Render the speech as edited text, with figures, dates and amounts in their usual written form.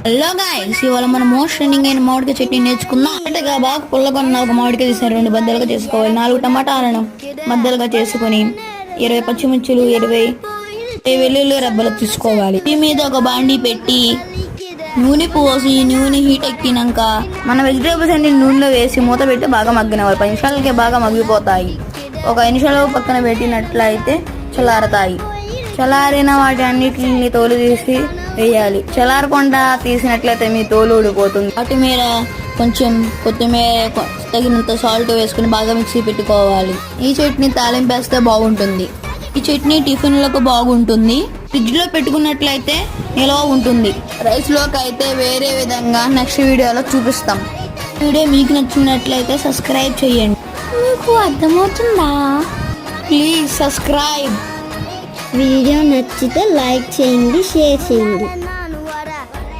Hello guys, ఇవాళ మనం most trending అయిన మామిడికాయ చట్నీ నేర్చుకుందాం. అంటే బాగా పుల్లగొన్న ఒక మామిడికాయ తీసాను, 2 బద్దలుగా చేసుకోవాలి. 4 టమాటాలను మద్దలుగా చేసుకొని 20 పచ్చిమిర్చులు, 20 వెల్లుల్లి రబ్బలు తీసుకోవాలి. ఈ మీద ఒక బాండీ పెట్టి నూనె పోసి నూనె హీట్ ఎక్కినాక మన వెజిటేబుల్స్ అన్ని నూనెలో వేసి మూత పెట్టి బాగా మగ్గినవాలి. 10 నిమిషాలకే బాగా మగ్గిపోతాయి. ఒక 5 నిమిషాలు పక్కన పెట్టినట్లయితే చల్లారతాయి. చల్లారిన వాటి అన్నిటిని తోలు తీసి వేయాలి. చల్లారకుండా తీసినట్లయితే మీ తోలు ఊడిపోతుంది. వాటి మీద కొంచెం కొత్తిమీర, తగినంత సాల్ట్ వేసుకుని బాగా మిక్సీ పెట్టుకోవాలి. ఈ చట్నీ తాలింపు వేస్తే బాగుంటుంది. ఈ చట్నీ టిఫిన్లకు బాగుంటుంది. ఫ్రిడ్జ్ లో పెట్టుకున్నట్లయితే నిల్వ ఉంటుంది. రైస్ లోకి అయితే వేరే విధంగా నెక్స్ట్ వీడియోలో చూపిస్తాం. వీడియో మీకు నచ్చినట్లయితే సబ్స్క్రైబ్ చేయండి. మీకు అర్థమవుతుందా? Please subscribe. వీడియో నచ్చితే లైక్ చేయండి, షేర్ చేయండి.